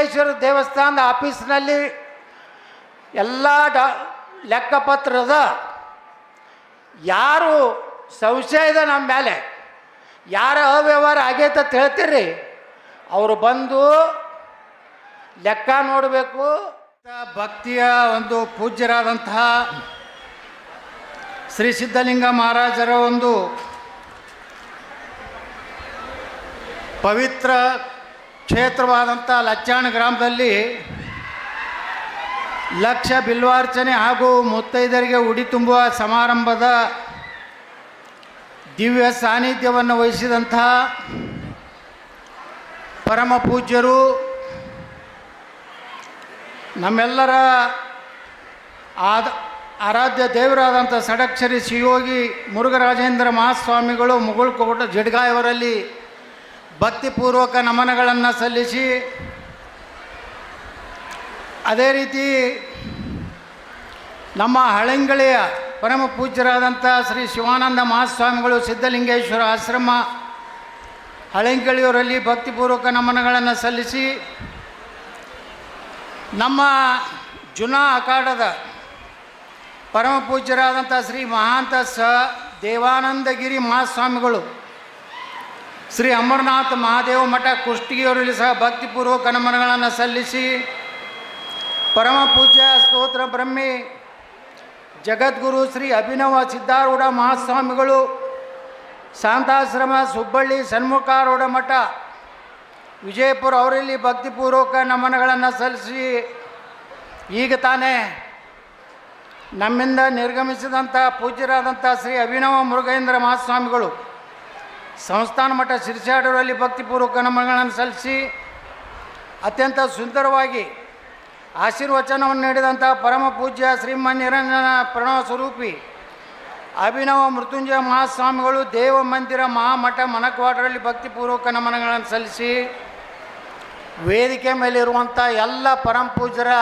ಸಿದ್ಧಲಿಂಗೇಶ್ವರ ದೇವಸ್ಥಾನದ ಆಫೀಸ್ನಲ್ಲಿ ಎಲ್ಲ ಲೆಕ್ಕಪತ್ರದ ಯಾರು ಸಂಶಯ ಇದೆ ನಮ್ಮ ಮೇಲೆ, ಯಾರ ಅವ್ಯವಹಾರ ಆಗೈತೆ ಅಂತ ಹೇಳ್ತೀರಿ ಅವರು ಬಂದು ಲೆಕ್ಕ ನೋಡಬೇಕು. ಭಕ್ತಿಯ ಒಂದು ಪೂಜ್ಯರಾದಂತಹ ಶ್ರೀ ಸಿದ್ಧಲಿಂಗ ಮಹಾರಾಜರ ಒಂದು ಪವಿತ್ರ ಕ್ಷೇತ್ರವಾದಂಥ ಲಚ್ಚಾಣ ಗ್ರಾಮದಲ್ಲಿ ಲಕ್ಷ ಬಿಲ್ವಾರ್ಚನೆ ಹಾಗೂ ಮುತ್ತೈದರಿಗೆ ಉಡಿ ತುಂಬುವ ಸಮಾರಂಭದ ದಿವ್ಯ ಸಾನ್ನಿಧ್ಯವನ್ನು ವಹಿಸಿದಂತಹ ಪರಮ ಪೂಜ್ಯರು, ನಮ್ಮೆಲ್ಲರ ಆರಾಧ್ಯ ದೇವರಾದಂಥ ಷಡಕ್ಷರಿ ಶಿವಯೋಗಿ ಮುರುಘರಾಜೇಂದ್ರ ಮಹಾಸ್ವಾಮಿಗಳು ಮುಗುಳ್ಕೋಟ ಜಡ್ಗಾಯವರಲ್ಲಿ ಭಕ್ತಿಪೂರ್ವಕ ನಮನಗಳನ್ನು ಸಲ್ಲಿಸಿ, ಅದೇ ರೀತಿ ನಮ್ಮ ಹಳಂಗಳಿಯ ಪರಮ ಪೂಜ್ಯರಾದಂಥ ಶ್ರೀ ಶಿವಾನಂದ ಮಹಾಸ್ವಾಮಿಗಳು ಸಿದ್ಧಲಿಂಗೇಶ್ವರ ಆಶ್ರಮ ಹಳಂಗಳಿಯವರಲ್ಲಿ ಭಕ್ತಿಪೂರ್ವಕ ನಮನಗಳನ್ನು ಸಲ್ಲಿಸಿ, ನಮ್ಮ ಜುನಾ ಅಖಾಡದ ಪರಮ ಪೂಜ್ಯರಾದಂಥ ಶ್ರೀ ಮಹಾಂತ ದೇವಾನಂದಗಿರಿ ಮಹಾಸ್ವಾಮಿಗಳು ಶ್ರೀ ಅಮರನಾಥ ಮಹಾದೇವ ಮಠ ಕುಷ್ಟಗಿಯವರಲ್ಲಿ ಸಹ ಭಕ್ತಿಪೂರ್ವಕ ನಮನಗಳನ್ನು ಸಲ್ಲಿಸಿ, ಪರಮ ಪೂಜ್ಯ ಸ್ತೋತ್ರ ಬ್ರಹ್ಮಿ ಜಗದ್ಗುರು ಶ್ರೀ ಅಭಿನವ ಸಿದ್ಧಾರೂಢ ಮಹಾಸ್ವಾಮಿಗಳು ಶಾಂತಾಶ್ರಮ ಸುಬ್ಬಳ್ಳಿ ಸನ್ಮುಖಾರೂಢ ಮಠ ವಿಜಯಪುರ ಅವರಲ್ಲಿ ಭಕ್ತಿಪೂರ್ವಕ ನಮನಗಳನ್ನು ಸಲ್ಲಿಸಿ, ಈಗ ತಾನೇ ನಮ್ಮಿಂದ ನಿರ್ಗಮಿಸಿದಂಥ ಪೂಜ್ಯರಾದಂಥ ಶ್ರೀ ಅಭಿನವ ಮುರುಘೇಂದ್ರ ಮಹಾಸ್ವಾಮಿಗಳು ಸಂಸ್ಥಾನ ಮಠ ಶಿರ್ಷಾಡೂರಲ್ಲಿ ಭಕ್ತಿಪೂರ್ವಕ ನಮನಗಳನ್ನು ಸಲ್ಲಿಸಿ, ಅತ್ಯಂತ ಸುಂದರವಾಗಿ ಆಶೀರ್ವಚನವನ್ನು ನೀಡಿದಂಥ ಪರಮ ಪೂಜ್ಯ ಶ್ರೀಮನ್ನಿರಂಜನ ಪ್ರಣವ ಸ್ವರೂಪಿ ಅಭಿನವ ಮೃತ್ಯುಂಜಯ ಮಹಾಸ್ವಾಮಿಗಳು ದೇವ ಮಂದಿರ ಮಹಾಮಠ ಮನಕ್ವಾಡರಲ್ಲಿ ಭಕ್ತಿಪೂರ್ವಕ ನಮನಗಳನ್ನು ಸಲ್ಲಿಸಿ, ವೇದಿಕೆ ಮೇಲಿರುವಂಥ ಎಲ್ಲ ಪರಮ ಪೂಜ್ಯರ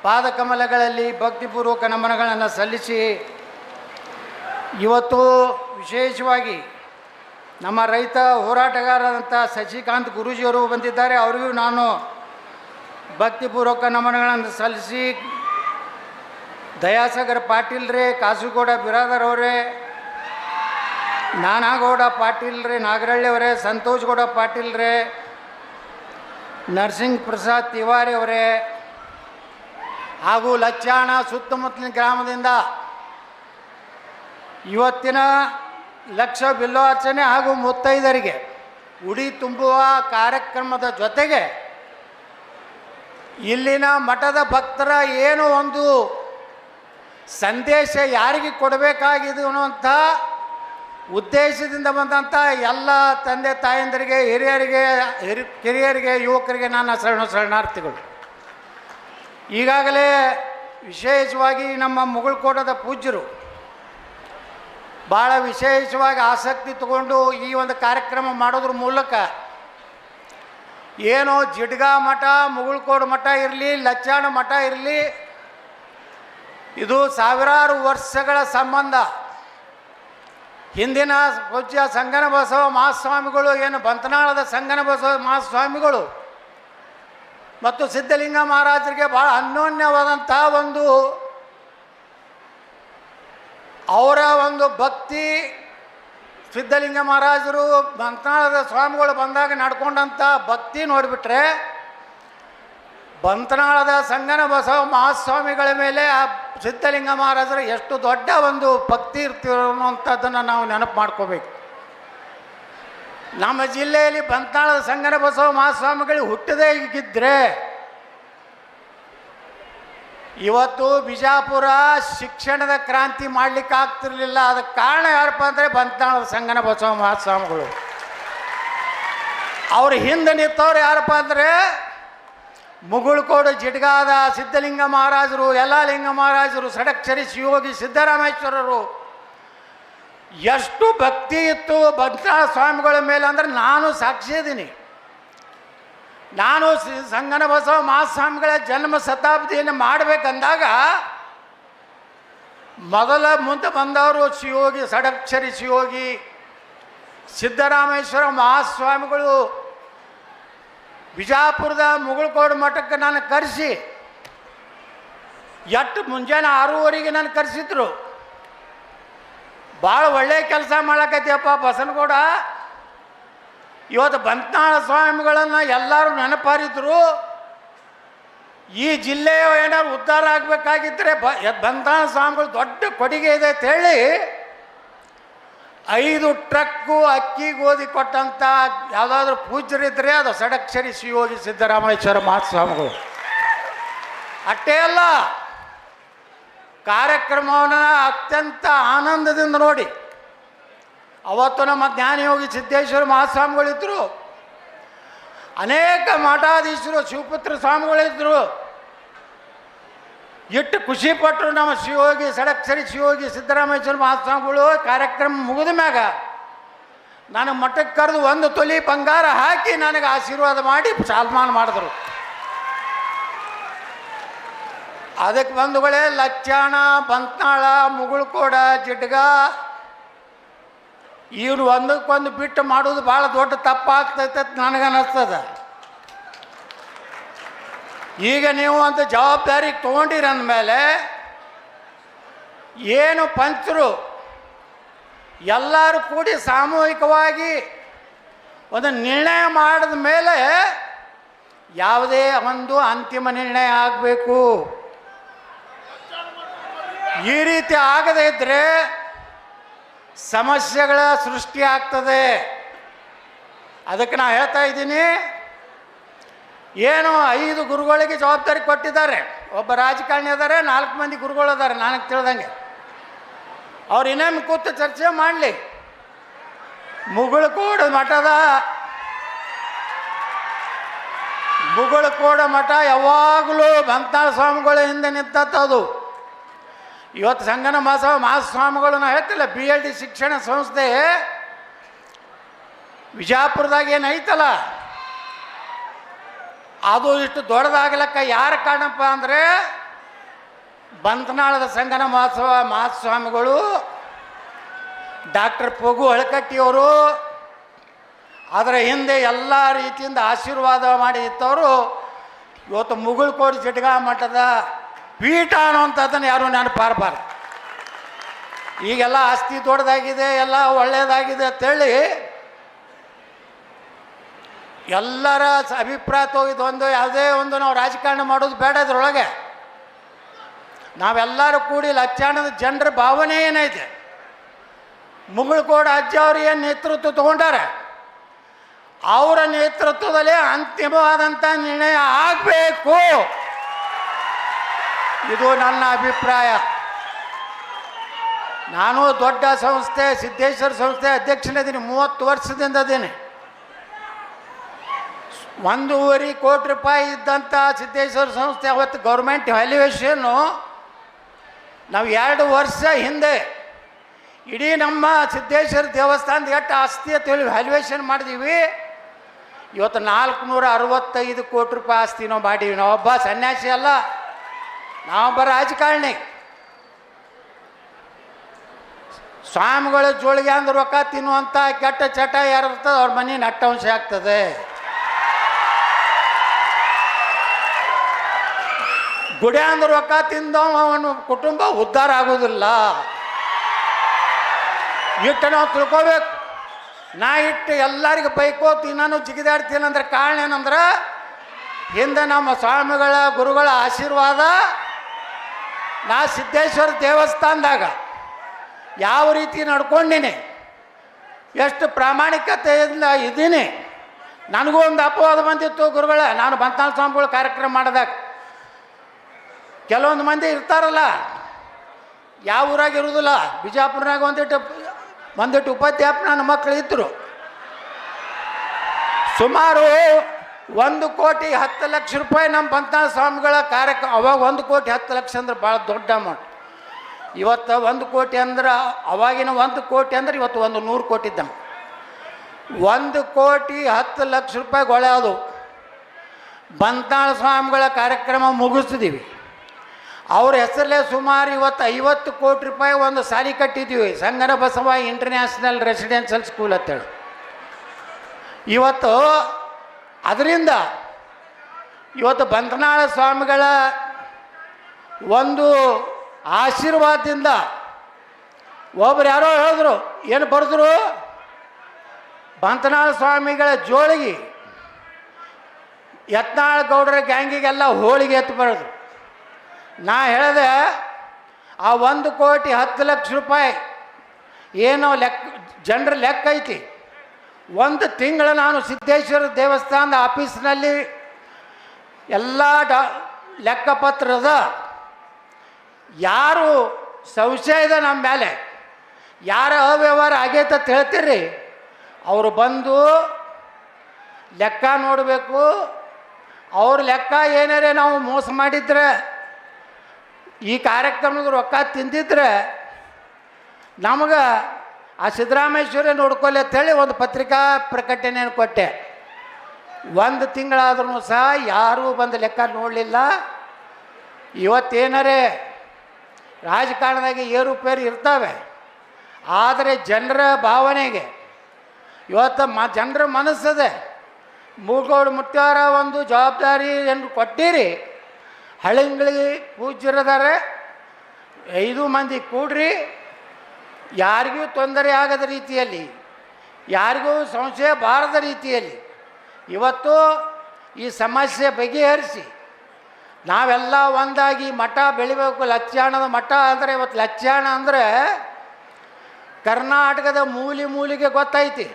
ಪಾದಕಮಲಗಳಲ್ಲಿ ಭಕ್ತಿಪೂರ್ವಕ ನಮನಗಳನ್ನು ಸಲ್ಲಿಸಿ, ಇವತ್ತು ವಿಶೇಷವಾಗಿ ನಮ್ಮ ರೈತ ಹೋರಾಟಗಾರರಾದಂಥ ಶಶಿಕಾಂತ್ ಗುರೂಜಿಯವರು ಬಂದಿದ್ದಾರೆ. ಅವರಿಗೂ ನಾನು ಭಕ್ತಿಪೂರ್ವಕ ನಮನಗಳನ್ನು ಸಲ್ಲಿಸಿ, ದಯಾಸಾಗರ್ ಪಾಟೀಲ್ರೇ, ಕಾಸುಗೌಡ ಬಿರಾದರ್ ಅವರೇ, ನಾನಾಗೌಡ ಪಾಟೀಲ್ರೇ, ನಾಗರಳ್ಳಿ ಅವರೇ, ಸಂತೋಷ್ ಗೌಡ ಪಾಟೀಲ್ರೇ, ನರಸಿಂಗ್ ಪ್ರಸಾದ್ ತಿವಾರಿ ಅವರೇ, ಹಾಗೂ ಲಚ್ಚಾಣ ಸುತ್ತಮುತ್ತಲಿನ ಗ್ರಾಮದಿಂದ ಇವತ್ತಿನ ಲಕ್ಷ ಬಿಲ್ವಾರ್ಚನೆ ಹಾಗೂ ಮುತ್ತೈದರಿಗೆ ಉಡಿ ತುಂಬುವ ಕಾರ್ಯಕ್ರಮದ ಜೊತೆಗೆ ಇಲ್ಲಿನ ಮಠದ ಭಕ್ತರ ಏನು ಒಂದು ಸಂದೇಶ ಯಾರಿಗೆ ಕೊಡಬೇಕಾಗಿದೆ ಅನ್ನುವಂಥ ಉದ್ದೇಶದಿಂದ ಬಂದಂಥ ಎಲ್ಲ ತಂದೆ ತಾಯಂದರಿಗೆ, ಕಿರಿಯರಿಗೆ, ಯುವಕರಿಗೆ ನನ್ನ ಶರಣಾರ್ಥಿಗಳು. ಈಗಾಗಲೇ ವಿಶೇಷವಾಗಿ ನಮ್ಮ ಮುಗುಳ್ಕೋಟದ ಪೂಜ್ಯರು ಭಾಳ ವಿಶೇಷವಾಗಿ ಆಸಕ್ತಿ ತಗೊಂಡು ಈ ಒಂದು ಕಾರ್ಯಕ್ರಮ ಮಾಡೋದ್ರ ಮೂಲಕ ಏನೋ ಜಿಡ್ಗಾ ಮಠ, ಮುಗುಳ್ಕೋಡು ಮಠ ಇರಲಿ, ಲಚ್ಚಾಣ ಮಠ ಇರಲಿ, ಇದು ಸಾವಿರಾರು ವರ್ಷಗಳ ಸಂಬಂಧ. ಹಿಂದಿನ ಪೂಜ್ಯ ಸಂಗನ ಬಸವ ಮಹಾಸ್ವಾಮಿಗಳು ಏನು ಬಂತನಾಳದ ಸಂಗನ ಬಸವ ಮಹಾಸ್ವಾಮಿಗಳು ಮತ್ತು ಸಿದ್ಧಲಿಂಗ ಮಹಾರಾಜರಿಗೆ ಭಾಳ ಅನ್ಯೋನ್ಯವಾದಂಥ ಒಂದು ಅವರ ಒಂದು ಭಕ್ತಿ, ಸಿದ್ಧಲಿಂಗ ಮಹಾರಾಜರು ಬಂತನಾಳದ ಸ್ವಾಮಿಗಳು ಬಂದಾಗ ನಡ್ಕೊಂಡಂಥ ಭಕ್ತಿ ನೋಡಿಬಿಟ್ರೆ ಬಂತನಾಳದ ಸಂಗನ ಬಸವ ಮಹಾಸ್ವಾಮಿಗಳ ಮೇಲೆ ಆ ಸಿದ್ಧಲಿಂಗ ಮಹಾರಾಜರು ಎಷ್ಟು ದೊಡ್ಡ ಒಂದು ಭಕ್ತಿ ಇರ್ತಿರೋ ಅನ್ನುವಂಥದ್ದನ್ನು ನಾವು ನೆನಪು ಮಾಡ್ಕೋಬೇಕು. ನಮ್ಮ ಜಿಲ್ಲೆಯಲ್ಲಿ ಬಂತನಾಳದ ಸಂಗನ ಬಸವ ಮಹಾಸ್ವಾಮಿಗಳು ಹುಟ್ಟದೇ ಈಗಿದ್ದರೆ ಇವತ್ತು ಬಿಜಾಪುರ ಶಿಕ್ಷಣದ ಕ್ರಾಂತಿ ಮಾಡಲಿಕ್ಕೆ ಆಗ್ತಿರಲಿಲ್ಲ. ಅದಕ್ಕೆ ಕಾರಣ ಯಾರಪ್ಪ ಅಂದರೆ ಬಂತನಾಳದ ಸಂಗನ ಬಸವ ಮಹಾಸ್ವಾಮಿಗಳು. ಅವ್ರ ಹಿಂದೆ ನಿಂತವ್ರು ಯಾರಪ್ಪ ಅಂದರೆ ಮುಗುಳ್ಕೋಡು ಜಿಡ್ಗಾದ ಸಿದ್ಧಲಿಂಗ ಮಹಾರಾಜರು, ಯಲ್ಲಾಲಿಂಗ ಮಹಾರಾಜರು, ಷಡಕ್ಷರಿ ಶಿವಯೋಗಿ ಸಿದ್ದರಾಮೇಶ್ವರರು. ಎಷ್ಟು ಭಕ್ತಿ ಇತ್ತು ಬಂತನಾಳ ಸ್ವಾಮಿಗಳ ಮೇಲೆ ಅಂದರೆ ನಾನು ಸಾಕ್ಷಿ ಇದ್ದೀನಿ. ನಾನು ಸಂಗನ ಬಸವ ಮಹಾಸ್ವಾಮಿಗಳ ಜನ್ಮ ಶತಾಬ್ದಿಯನ್ನು ಮಾಡಬೇಕಂದಾಗ ಮೊದಲ ಮುಂದೆ ಬಂದವರು ಶಿವಯೋಗಿ, ಷಡಕ್ಷರಿ ಶಿವಯೋಗಿ ಸಿದ್ದರಾಮೇಶ್ವರ ಮಹಾಸ್ವಾಮಿಗಳು. ಬಿಜಾಪುರದ ಮುಗುಳ್ಕೋಡು ಮಠಕ್ಕೆ ನಾನು ಕರೆಸಿ ಎಷ್ಟು ಮುಂಜಾನೆ 6:30ಗೆ ನಾನು ಕರೆಸಿದ್ರು. ಭಾಳ ಒಳ್ಳೆಯ ಕೆಲಸ ಮಾಡಕತ್ತೀಯಪ್ಪ ಬಸನಗೌಡ, ಇವತ್ತು ಬಂತ್ನಾಳ ಸ್ವಾಮಿಗಳನ್ನು ಎಲ್ಲರೂ ನೆನಪಾರಿದ್ರು. ಈ ಜಿಲ್ಲೆಯ ಏನಾದ್ರು ಉದ್ಧಾರ ಆಗಬೇಕಾಗಿದ್ದರೆ ಬಂತ್ನಾಳ ಸ್ವಾಮಿಗಳು ದೊಡ್ಡ ಕೊಡುಗೆ ಇದೆ ಅಂತೇಳಿ 5 ಟ್ರಕ್ಕು ಅಕ್ಕಿ ಗೋಧಿ ಕೊಟ್ಟಂಥ ಯಾವುದಾದ್ರೂ ಪೂಜ್ಯರಿದ್ದರೆ ಅದು ಷಡಕ್ಷರಿ ಶಿವಯೋಗಿ ಸಿದ್ದರಾಮೇಶ್ವರ ಮಹಾಸ್ವಾಮಿಗಳು. ಅಷ್ಟೇ ಅಲ್ಲ, ಕಾರ್ಯಕ್ರಮವನ್ನು ಅತ್ಯಂತ ಆನಂದದಿಂದ ನೋಡಿ. ಅವತ್ತು ನಮ್ಮ ಜ್ಞಾನಯೋಗಿ ಸಿದ್ದೇಶ್ವರ ಮಹಾಸ್ವಾಮಿಗಳಿದ್ದರು, ಅನೇಕ ಮಠಾಧೀಶರು ಶಿವಪುತ್ರ ಸ್ವಾಮಿಗಳಿದ್ದರು. ಎಷ್ಟು ಖುಷಿಪಟ್ಟರು ನಮ್ಮ ಶಿವಯೋಗಿ ಷಡಕ್ಷರಿ ಶಿವಯೋಗಿ ಸಿದ್ದರಾಮೇಶ್ವರ ಮಹಾಸ್ವಾಮಿಗಳು. ಕಾರ್ಯಕ್ರಮ ಮುಗಿದ ಮ್ಯಾಗ ನಾನು ಮಠಕ್ಕೆ ಕರೆದು 1 ತೊಲಿ ಬಂಗಾರ ಹಾಕಿ ನನಗೆ ಆಶೀರ್ವಾದ ಮಾಡಿ ಸನ್ಮಾನ ಮಾಡಿದ್ರು. ಅದಕ್ಕೆ ಬಂಧುಗಳೇ, ಲಚ್ಚಾಣ, ಬಂತ್ನಾಳ, ಮುಗುಳ್ಕೋಡ, ಜಿಡ್ಗ ಇವ್ರು ಒಂದಕ್ಕೊಂದು ಬಿಟ್ಟು ಮಾಡೋದು ಭಾಳ ದೊಡ್ಡ ತಪ್ಪಾಗ್ತೈತೆ ನನಗನ್ನಿಸ್ತದೆ. ಈಗ ನೀವು ಅಂತ ಜವಾಬ್ದಾರಿ ತೊಗೊಂಡಿರಂದಮೇಲೆ ಏನು ಪಂಚರು ಎಲ್ಲರೂ ಕೂಡಿ ಸಾಮೂಹಿಕವಾಗಿ ಒಂದು ನಿರ್ಣಯ ಮಾಡಿದ ಮೇಲೆ ಯಾವುದೇ ಒಂದು ಅಂತಿಮ ನಿರ್ಣಯ ಆಗಬೇಕು. ಈ ರೀತಿ ಆಗದೇ ಇದ್ದರೆ ಸಮಸ್ಯೆಗಳ ಸೃಷ್ಟಿ ಆಗ್ತದೆ. ಅದಕ್ಕೆ ನಾನು ಹೇಳ್ತಾ ಇದ್ದೀನಿ, ಏನು 5 ಗುರುಗಳಿಗೆ ಜವಾಬ್ದಾರಿ ಕೊಟ್ಟಿದ್ದಾರೆ. ಒಬ್ಬ ರಾಜಕಾರಣಿ ಅದಾರೆ, 4 ಮಂದಿ ಗುರುಗಳು ಅದಾರೆ ನನಗೆ ತಿಳಿದಂಗೆ. ಅವ್ರು ಇನ್ನೊಮ್ಮೆ ಕೂತು ಚರ್ಚೆ ಮಾಡಲಿ. ಮುಗುಳ್ಕೋಡು ಮಠ ಯಾವಾಗಲೂ ಬಂತ್ನಾಳ ಸ್ವಾಮಿಗಳ ಹಿಂದೆ ನಿಂತದ್ದು. ಇವತ್ತು ಸಂಗನ ಮಹಾಸ್ವಾಮಿಗಳು ನಾವು ಹೇಳ್ತಿಲ್ಲ, BLD ಶಿಕ್ಷಣ ಸಂಸ್ಥೆ ವಿಜಾಪುರದಾಗ ಏನೈತಲ್ಲ, ಅದು ಇಷ್ಟು ದೊಡ್ಡದಾಗಲಕ್ಕ ಯಾರ ಕಾರಣಪ್ಪ ಅಂದರೆ ಬಂತ್ನಾಳದ ಸಂಗನ ಮಹಾಸ್ವಾಮಿಗಳು, ಡಾಕ್ಟರ್ ಪಗು ಹಳಕಟ್ಟಿಯವರು, ಅದರ ಹಿಂದೆ ಎಲ್ಲ ರೀತಿಯಿಂದ ಆಶೀರ್ವಾದ ಮಾಡಿ ಇತ್ತವರು. ಇವತ್ತು ಮುಗುಳ್ಕೋಡು ಜಿಡ್ಗ ಮಠದ ಪೀಠ ಅನ್ನುವಂಥದ್ದನ್ನು ಯಾರೂ ನೆನಪಾರಬಾರ್ದು. ಈಗೆಲ್ಲ ಆಸ್ತಿ ದೊಡ್ಡದಾಗಿದೆ, ಎಲ್ಲ ಒಳ್ಳೆಯದಾಗಿದೆ ಅಂತೇಳಿ ಎಲ್ಲರ ಅಭಿಪ್ರಾಯ ಇದೊಂದು ಯಾವುದೇ ಒಂದು ನಾವು ರಾಜಕಾರಣ ಮಾಡೋದು ಬೇಡ. ಇದ್ರೊಳಗೆ ನಾವೆಲ್ಲರೂ ಕೂಡಿ ಲಕ್ಷಾಣದ ಜನರ ಭಾವನೆ ಏನೈತೆ, ಮುಗುಳ್ಕೋಡು ಅಜ್ಜ ಅವರು ಏನು ನೇತೃತ್ವ ತಗೊಂಡಾರೆ, ಅವರ ನೇತೃತ್ವದಲ್ಲೇ ಅಂತಿಮವಾದಂಥ ನಿರ್ಣಯ ಆಗಬೇಕು. ಇದು ನನ್ನ ಅಭಿಪ್ರಾಯ. ನಾನು ದೊಡ್ಡ ಸಂಸ್ಥೆ ಸಿದ್ದೇಶ್ವರ ಸಂಸ್ಥೆ ಅಧ್ಯಕ್ಷನಿದ್ದೀನಿ, 30 ವರ್ಷದಿಂದ ಇದ್ದೀನಿ. 1.5 ಕೋಟಿ ರೂಪಾಯಿ ಇದ್ದಂಥ ಸಿದ್ದೇಶ್ವರ ಸಂಸ್ಥೆ ಅವತ್ತು ಗೌರ್ಮೆಂಟ್ ವ್ಯಾಲ್ಯೂಯೇಷನ್ನು ನಾವು 2 ವರ್ಷ ಹಿಂದೆ ಇಡೀ ನಮ್ಮ ಸಿದ್ದೇಶ್ವರ ದೇವಸ್ಥಾನದ ಎಷ್ಟು ಆಸ್ತಿ ಅಂತೇಳಿ ವ್ಯಾಲ್ಯೂಯೇಷನ್ ಮಾಡಿದ್ದೀವಿ. ಇವತ್ತು 465 ಕೋಟಿ ರೂಪಾಯಿ ಆಸ್ತಿ ನಾವು ಮಾಡೀವಿ. ನಾವೊಬ್ಬ ಸನ್ಯಾಸಿ ಅಲ್ಲ, ನಾವೊಬ್ಬ ರಾಜಕಾರಣಿ. ಸ್ವಾಮಿಗಳ ಜೋಳಿಗೆ ಅಂದ್ರೆ ರೊಕ್ಕ ತಿನ್ನುವಂಥ ಕೆಟ್ಟ ಚಟ ಯಾರು ಇರ್ತದೆ ಅವ್ರ ಮನೆ ನಟ್ಟವಂಶ ಆಗ್ತದೆ. ಗುಡಿ ಅಂದ್ರೆ ರೊಕ್ಕ ತಿಂದವ ಅವನ ಕುಟುಂಬ ಉದ್ಧಾರ ಆಗೋದಿಲ್ಲ. ಇಟ್ಟು ನಾವು ತಿಳ್ಕೋಬೇಕು. ನಾ ಇಟ್ಟು ಎಲ್ಲರಿಗೂ ಬೈಕೋತಿ ನಾನು ಜಿಗಿದಾಡ್ತೀನಿ ಅಂದ್ರೆ ಕಾರಣ ಏನಂದ್ರೆ ಹಿಂದೆ ನಮ್ಮ ಸ್ವಾಮಿಗಳ ಗುರುಗಳ ಆಶೀರ್ವಾದ. ನಾ ಸಿದ್ದೇಶ್ವರ ದೇವಸ್ಥಾನದಾಗ ಯಾವ ರೀತಿ ನಡ್ಕೊಂಡಿನಿ, ಎಷ್ಟು ಪ್ರಾಮಾಣಿಕತೆಯಿಂದ ಇದ್ದೀನಿ. ನನಗೂ ಒಂದು ಅಪವಾದ ಬಂದಿತ್ತು ಗುರುಗಳ. ನಾನು ಬಂತ್ನಾಳ ಸ್ವಾಮಿಗಳ ಕಾರ್ಯಕ್ರಮ ಮಾಡಿದಾಗ ಕೆಲವೊಂದು ಮಂದಿ ಇರ್ತಾರಲ್ಲ, ಯಾವ ಊರಾಗ ಇರೋದಿಲ್ಲ. ಬಿಜಾಪುರನಾಗ ಒಂದಿಟ್ಟು ಉಪಾಧ್ಯಾಪನ ನನ್ನ ಮಕ್ಕಳು ಇದ್ದರು. ಸುಮಾರು 1,10,00,000 ರೂಪಾಯಿ ನಮ್ಮ ಬಂತ್ನಾಳ ಸ್ವಾಮಿಗಳ ಕಾರ್ಯಕ್ರಮ. ಅವಾಗ 1,10,00,000 ಅಂದ್ರೆ ಭಾಳ ದೊಡ್ಡ ಅಮೌಂಟ್. ಇವತ್ತು 1 ಕೋಟಿ ಅಂದ್ರೆ, ಅವಾಗಿನ 1 ಕೋಟಿ ಅಂದ್ರೆ ಇವತ್ತು 100 ಕೋಟಿ ಇದ್ದ. 1,10,00,000 ರೂಪಾಯಿ ಗೊಳೆ ಅದು. ಬಂತ್ನಾಳ ಸ್ವಾಮಿಗಳ ಕಾರ್ಯಕ್ರಮ ಮುಗಿಸ್ತಿದ್ದೀವಿ. ಅವ್ರ ಹೆಸರಲ್ಲೇ ಸುಮಾರು ಇವತ್ತು 50 ಕೋಟಿ ರೂಪಾಯಿ ಒಂದು ಸಾಲಿ ಕಟ್ಟಿದ್ದೀವಿ, Sangana Basava international residential school ಅಂತೇಳಿ. ಇವತ್ತು ಅದರಿಂದ ಇವತ್ತು ಬಂಧನಾಳ ಸ್ವಾಮಿಗಳ ಒಂದು ಆಶೀರ್ವಾದದಿಂದ ಒಬ್ರು ಯಾರೋ ಹೇಳಿದ್ರು, ಏನು ಬರೆದ್ರು, ಬಂಧನಾಳ ಸ್ವಾಮಿಗಳ ಜೋಳಿಗೆ ಯತ್ನಾಳ ಗೌಡರ ಗ್ಯಾಂಗಿಗೆಲ್ಲ ಹೋಳಿಗೆ ಎತ್ತು ಬರೋದು. ನಾ ಹೇಳಿದೆ, ಆ 1,10,00,000 ಏನೋ ಜನರ ಲೆಕ್ಕ ಐತಿ. ಒಂದು ತಿಂಗಳು ನಾನು ಸಿದ್ದೇಶ್ವರ ದೇವಸ್ಥಾನದ ಆಫೀಸ್ನಲ್ಲಿ ಎಲ್ಲ ಲೆಕ್ಕಪತ್ರದ ಯಾರು ಸಂಶಯ ಇದೆ ನಮ್ಮ ಮೇಲೆ, ಯಾರ ಅವ್ಯವಹಾರ ಆಗೈತೆ ಅಂತ ಹೇಳ್ತೀರಿ, ಅವರು ಬಂದು ಲೆಕ್ಕ ನೋಡಬೇಕು. ಅವ್ರ ಲೆಕ್ಕ ಏನಾರೇ ನಾವು ಮೋಸ ಮಾಡಿದ್ರೆ, ಈ ಕಾರ್ಯಕ್ರಮದ ರೊಕ್ಕ ತಿಂದಿದ್ರೆ ನಮಗೆ ಆ ಸಿದ್ದರಾಮೇಶ್ವರೇ ನೋಡ್ಕೊಳ್ಳಿ ಅಂತೇಳಿ ಒಂದು ಪತ್ರಿಕಾ ಪ್ರಕಟಣೆಯನ್ನು ಕೊಟ್ಟೆ. 1 ತಿಂಗಳಾದ್ರೂ ಸಹ ಯಾರೂ ಬಂದು ಲೆಕ್ಕ ನೋಡಲಿಲ್ಲ. ಇವತ್ತೇನಾರೇ ರಾಜಕಾರಣದಾಗೆ ಏರುಪೇರು ಇರ್ತವೆ, ಆದರೆ ಜನರ ಭಾವನೆಗೆ ಇವತ್ತು ಜನರ ಮನಸ್ಸದೆ. ಮೂಗೌಡು ಮುಟ್ಟಾರ ಒಂದು ಜವಾಬ್ದಾರಿ ಎಂದು ಕೊಟ್ಟಿರಿ. ಹಳ್ಳಿಗಳಿಗೆ ಪೂಜ್ಯರದಾರೆ, 5 ಮಂದಿ ಕೂಡ್ರಿ, ಯಾರಿಗೂ ತೊಂದರೆ ಆಗದ ರೀತಿಯಲ್ಲಿ, ಯಾರಿಗೂ ಸಂಶಯ ಬಾರದ ರೀತಿಯಲ್ಲಿ ಇವತ್ತು ಈ ಸಮಸ್ಯೆ ಬಗೆಹರಿಸಿ ನಾವೆಲ್ಲ ಒಂದಾಗಿ ಮಠ ಬೆಳಿಬೇಕು. ಲಚ್ಚಾಣದ ಮಠ ಅಂದರೆ ಇವತ್ತು ಲಚ್ಚಾಣ ಅಂದರೆ ಕರ್ನಾಟಕದ ಮೂಲೆಗೆ ಗೊತ್ತೈತಿ.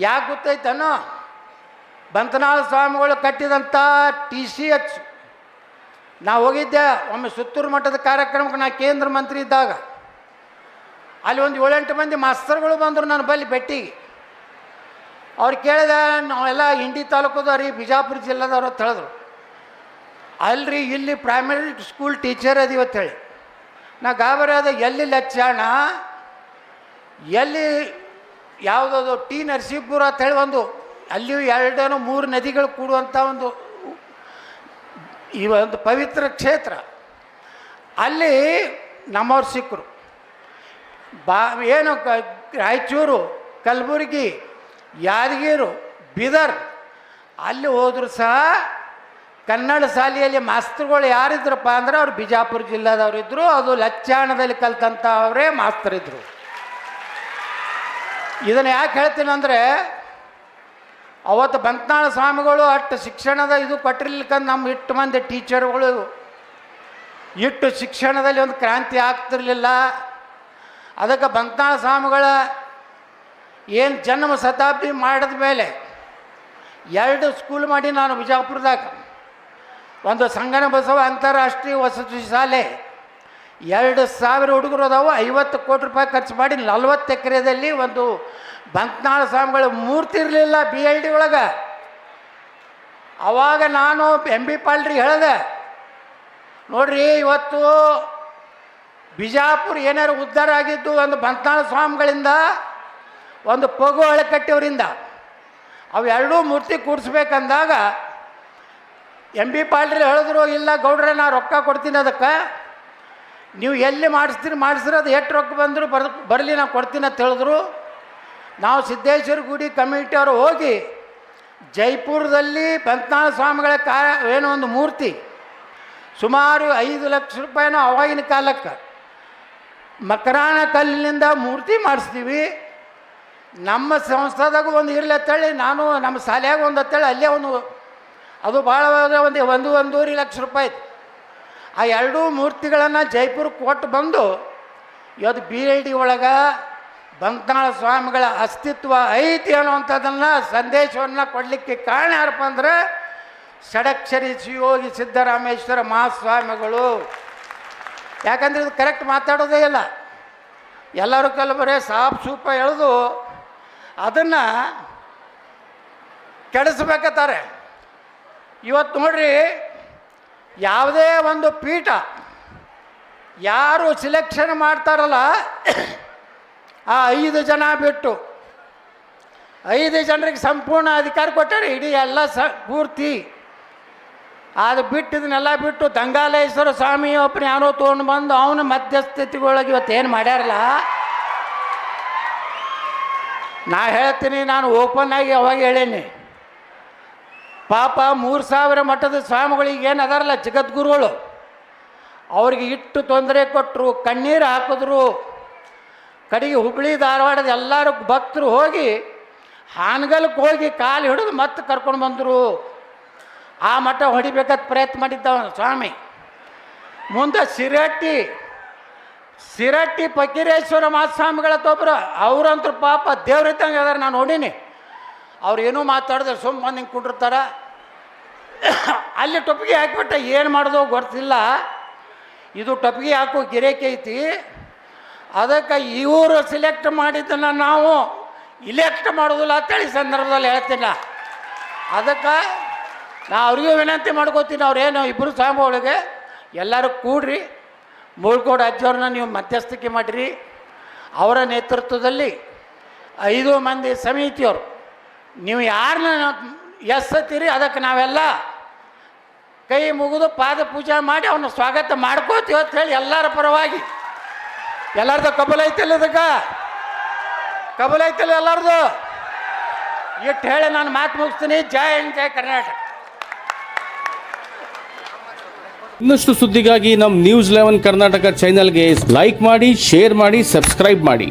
ಯಾಕೆ ಗೊತ್ತೈತನೋ, ಬಂತನಾಳ ಸ್ವಾಮಿಗಳು ಕಟ್ಟಿದಂಥ TCH. ನಾವು ಹೋಗಿದ್ದೆ ಒಮ್ಮೆ ಸುತ್ತೂರು ಮಠದ ಕಾರ್ಯಕ್ರಮಕ್ಕೆ, ನಾ ಕೇಂದ್ರ ಮಂತ್ರಿ ಇದ್ದಾಗ. ಅಲ್ಲಿ ಒಂದು 7-8 ಮಂದಿ ಮಾಸ್ತರ್ಗಳು ಬಂದರು ನನ್ನ ಬಳಿ ಭೇಟಿಗೆ. ಅವ್ರು ಕೇಳಿದೆ, ನಾವೆಲ್ಲ ಇಂಡಿ ತಾಲೂಕದವ್ರಿ, ಬಿಜಾಪುರ ಜಿಲ್ಲೆದವ್ರು ಅಂತ ಹೇಳಿದ್ರು. ಅಲ್ರಿ, ಇಲ್ಲಿ ಪ್ರೈಮರಿ ಸ್ಕೂಲ್ ಟೀಚರ್ ಅದೀವತ್ತು ಹೇಳಿ. ನಾ ಗಾಬರಿ ಆದ, ಎಲ್ಲಿ ಲಚ್ಚಾಣ, ಎಲ್ಲಿ ಯಾವುದದು ಟಿ ನರಸೀಪುರ ಅಂತೇಳಿ ಒಂದು, ಅಲ್ಲಿಯೂ 2-3 ನದಿಗಳು ಕೂಡುವಂಥ ಈ ಒಂದು ಪವಿತ್ರ ಕ್ಷೇತ್ರ. ಅಲ್ಲಿ ನಮ್ಮವ್ರು ಸಿಕ್ಕರು. ಏನು ರಾಯಚೂರು, ಕಲಬುರಗಿ, ಯಾದಗಿರಿ, ಬೀದರ್ ಅಲ್ಲಿ ಹೋದರೂ ಸಹ ಕನ್ನಡ ಶಾಲೆಯಲ್ಲಿ ಮಾಸ್ತರ್ಗಳು ಯಾರಿದ್ರಪ್ಪ ಅಂದ್ರೆ ಅವ್ರು ಬಿಜಾಪುರ ಜಿಲ್ಲೆದವ್ರಿದ್ದರು. ಅದು ಲಚ್ಚಾಣದಲ್ಲಿ ಕಲ್ತಂಥ ಅವರೇ ಮಾಸ್ತರಿದ್ದರು. ಇದನ್ನು ಯಾಕೆ ಹೇಳ್ತೀನಿ ಅಂದರೆ, ಅವತ್ತು ಬಂತನಾಳ ಸ್ವಾಮಿಗಳು ಅಷ್ಟು ಶಿಕ್ಷಣದ ಇದು ಕೊಟ್ಟಿರ್ಲಿಕ್ಕಂದು ನಮ್ಮ 8 ಮಂದಿ ಟೀಚರ್ಗಳು ಇಟ್ಟು ಶಿಕ್ಷಣದಲ್ಲಿ ಒಂದು ಕ್ರಾಂತಿ ಆಗ್ತಿರಲಿಲ್ಲ. ಅದಕ್ಕೆ ಬಂತನಾಳ ಸ್ವಾಮಿಗಳ ಏನು ಜನ್ಮ ಶತಾಬ್ದಿ ಮಾಡಿದ ಮೇಲೆ 2 ಸ್ಕೂಲ್ ಮಾಡಿ ನಾನು ಬಿಜಾಪುರದಾಗ. ಒಂದು ಸಂಗನ ಬಸವ ಅಂತಾರಾಷ್ಟ್ರೀಯ ವಸತಿ ಶಾಲೆ, 2,000 ಹುಡುಗರು ಅದಾವು. 50 ಕೋಟಿ ರೂಪಾಯಿ ಖರ್ಚು ಮಾಡಿ 40 ಎಕರೆದಲ್ಲಿ ಒಂದು ಬಂತನಾಳ ಸ್ವಾಮಿಗಳ ಮೂರ್ತಿ ಇರಲಿಲ್ಲ BLD ಒಳಗೆ. ಆವಾಗ ನಾನು MB ಪಾಲ್ರಿಗೆ ಹೇಳಿದೆ, ನೋಡ್ರಿ, ಇವತ್ತು ಬಿಜಾಪುರ ಏನಾರು ಉದ್ಧಾರ ಆಗಿದ್ದು ಒಂದು ಬಂತನಾಳ ಸ್ವಾಮಿಗಳಿಂದ, ಒಂದು ಪಗು ಅಳೆಕಟ್ಟಿಯವರಿಂದ. ಅವು 2 ಮೂರ್ತಿ ಕೂಡಿಸ್ಬೇಕಂದಾಗ MB ಪಾಲ್ರಿ ಹೇಳಿದ್ರು, ಇಲ್ಲ ಗೌಡ್ರೆ, ನಾ ರೊಕ್ಕ ಕೊಡ್ತೀನಿ, ಅದಕ್ಕೆ ನೀವು ಎಲ್ಲಿ ಮಾಡಿಸ್ತೀರಿ ಅದು ಎಷ್ಟು ರೊಕ್ಕ ಬಂದರೂ ಬರಲಿ, ನಾನು ಕೊಡ್ತೀನಿ ಅಂತ ಹೇಳಿದ್ರು. ನಾವು ಸಿದ್ದೇಶ್ವರ ಗುಡಿ ಕಮಿಟಿಯವರು ಹೋಗಿ ಜೈಪುರದಲ್ಲಿ ಬಂತನಾಳ ಸ್ವಾಮಿಗಳ ಏನೋ ಒಂದು ಮೂರ್ತಿ ಸುಮಾರು 5 ಲಕ್ಷ ರೂಪಾಯಿನೋ ಅವಾಗಿನ ಕಾಲಕ್ಕೆ ಮಕರಾಣ ಕಲ್ಲಿನಿಂದ ಮೂರ್ತಿ ಮಾಡಿಸ್ತೀವಿ. ನಮ್ಮ ಸಂಸ್ಥಾದಾಗ ಒಂದು ಇರಲಿ ಅಂತೇಳಿ ನಾನು ನಮ್ಮ ಶಾಲೆಯಾಗ ಒಂದು ಅಂತೇಳಿ ಅಲ್ಲೇ ಒಂದು, ಅದು ಭಾಳ ಒಂದು 1-1.5 ಲಕ್ಷ ರೂಪಾಯಿ. ಆ 2 ಮೂರ್ತಿಗಳನ್ನು ಜೈಪುರಕ್ಕೆ ಕೊಟ್ಟು ಬಂದು ಇವತ್ತು BLD ಒಳಗೆ ಬಂತನಾಳ ಸ್ವಾಮಿಗಳ ಅಸ್ತಿತ್ವ ಐತಿ ಅನ್ನುವಂಥದ್ದನ್ನು ಸಂದೇಶವನ್ನು ಕೊಡಲಿಕ್ಕೆ ಕಾರಣ ಯಾರಪ್ಪ ಅಂದ್ರೆ ಷಡಕ್ಷರಿ ಶಿವಯೋಗಿ ಸಿದ್ದರಾಮೇಶ್ವರ ಮಹಾಸ್ವಾಮಿಗಳು. ಯಾಕಂದರೆ ಇದು ಕರೆಕ್ಟ್ ಮಾತಾಡೋದೇ ಇಲ್ಲ. ಎಲ್ಲರೂ ಬರೀ ಸಾಪ್ ಸೂಪ ಎಳೆದು ಅದನ್ನು ಕೆಡಿಸ್ಬೇಕತ್ತಾರೆ. ಇವತ್ತು ನೋಡ್ರಿ, ಯಾವುದೇ ಒಂದು ಪೀಠ ಯಾರು ಸಿಲೆಕ್ಷನ್ ಮಾಡ್ತಾರಲ್ಲ, ಆ 5 ಜನ ಬಿಟ್ಟು 5 ಜನರಿಗೆ ಸಂಪೂರ್ಣ ಅಧಿಕಾರ ಕೊಟ್ಟಾರೆ. ಇಡೀ ಎಲ್ಲ ಪೂರ್ತಿ ಅದು ಬಿಟ್ಟು ಇದನ್ನೆಲ್ಲ ಬಿಟ್ಟು ದಂಗಾಲೇಶ್ವರ ಸ್ವಾಮಿ ಒಬ್ಬರು ಯಾರೋ ತೊಗೊಂಡು ಬಂದು ಅವನ ಮಧ್ಯಸ್ಥಿತಿಗೊಳಗೆ ಇವತ್ತೇನು ಮಾಡ್ಯಾರಲ್ಲ. ನಾ ಹೇಳ್ತೀನಿ, ನಾನು ಓಪನ್ ಆಗಿ ಅವಾಗ ಹೇಳೀನಿ, ಪಾಪ 3000 ಮಠದ ಸ್ವಾಮಿಗಳಿಗೆ ಏನು ಅದಾರಲ್ಲ ಜಗದ್ಗುರುಗಳು, ಅವ್ರಿಗೆ ಇಟ್ಟು ತೊಂದರೆ ಕೊಟ್ಟರು, ಕಣ್ಣೀರು ಹಾಕಿದ್ರು. ಕಡೆಗೆ ಹುಬ್ಬಳ್ಳಿ ಧಾರವಾಡದ ಎಲ್ಲರೂ ಭಕ್ತರು ಹೋಗಿ ಹಾನಗಲ್ಗೆ ಹೋಗಿ ಕಾಲು ಹಿಡಿದು ಮತ್ತೆ ಕರ್ಕೊಂಡು ಬಂದರು. ಆ ಮಠ ಹೊಡಿಬೇಕಂತ ಪ್ರಯತ್ನ ಮಾಡಿದ್ದವ ಸ್ವಾಮಿ. ಮುಂದೆ ಸಿರಟ್ಟಿ ಫಕೀರೇಶ್ವರ ಮಹಾಸ್ವಾಮಿಗಳ ತೊಬ್ರು, ಅವ್ರಂತೂ ಪಾಪ ದೇವ್ರಿದ್ದಂಗೆ ಅದಾರ, ನಾನು ನೋಡೀನಿ. ಅವ್ರು ಏನೂ ಮಾತಾಡಿದ್ರೆ ಸುಮ್ಮನೆ ಹಿಂಗೆ ಕುಂಡಿರ್ತಾರೆ. ಅಲ್ಲಿ ಟೊಪ್ಪಿಗೆ ಹಾಕಿಬಿಟ್ಟ, ಏನು ಮಾಡೋದು ಗೊತ್ತಿಲ್ಲ. ಇದು ಟೊಪ್ಪಿಗೆ ಹಾಕೋ ಗಿರೇಕಿ ಐತಿ, ಅದಕ್ಕೆ ಇವರು ಸಿಲೆಕ್ಟ್ ಮಾಡಿದ್ದನ್ನು ನಾವು ಇಲೆಕ್ಟ್ ಮಾಡೋದಿಲ್ಲ ಅಂತೇಳಿ ಸಂದರ್ಭದಲ್ಲಿ ಹೇಳ್ತೀನಿ. ಅದಕ್ಕೆ ನಾ ಅವ್ರಿಗೂ ವಿನಂತಿ ಮಾಡ್ಕೋತೀನಿ, ಅವ್ರೇನು ಇಬ್ಬರು ಸ್ವಾಮಿಗಳಿಗೆ ಎಲ್ಲರೂ ಕೂಡ್ರಿ, ಮುಳ್ಕೋಡು ಅಜ್ಜವ್ರನ್ನ ನೀವು ಮಧ್ಯಸ್ಥಿಕೆ ಮಾಡಿರಿ. ಅವರ ನೇತೃತ್ವದಲ್ಲಿ 5 ಮಂದಿ ಸಮಿತಿಯವರು ನೀವು ಯಾರನ್ನ ಎಸ್ಸತ್ತೀರಿ ಅದಕ್ಕೆ ನಾವೆಲ್ಲ ಕೈ ಮುಗಿದು ಪಾದ ಪೂಜೆ ಮಾಡಿ ಅವನ್ನ ಸ್ವಾಗತ ಮಾಡ್ಕೋತೀವಿ ಅಂತ ಹೇಳಿ ಎಲ್ಲರ ಪರವಾಗಿ. ಎಲ್ಲರದು ಕಬಲ್ ಐತಿಲ್ಲ, ಇದಕ್ಕೆ ಕಬಲ್ ಐತಿಲ್ಲ ಎಲ್ಲರದು. ಇಟ್ಟು ಹೇಳಿ ನಾನು ಮಾತು ಮುಗಿಸ್ತೀನಿ. ಜೈ ಹಿಂದ್, ಜೈ ಕರ್ನಾಟಕ. ಇನ್ನಷ್ಟು ಸುದ್ದಿಗಾಗಿ ನಮ್ಮ ನ್ಯೂಸ್ 11 ಕರ್ನಾಟಕ ಚಾನೆಲ್ಗೆ ಲೈಕ್ ಮಾಡಿ, ಶೇರ್ ಮಾಡಿ, ಸಬ್ಸ್ಕ್ರೈಬ್ ಮಾಡಿ.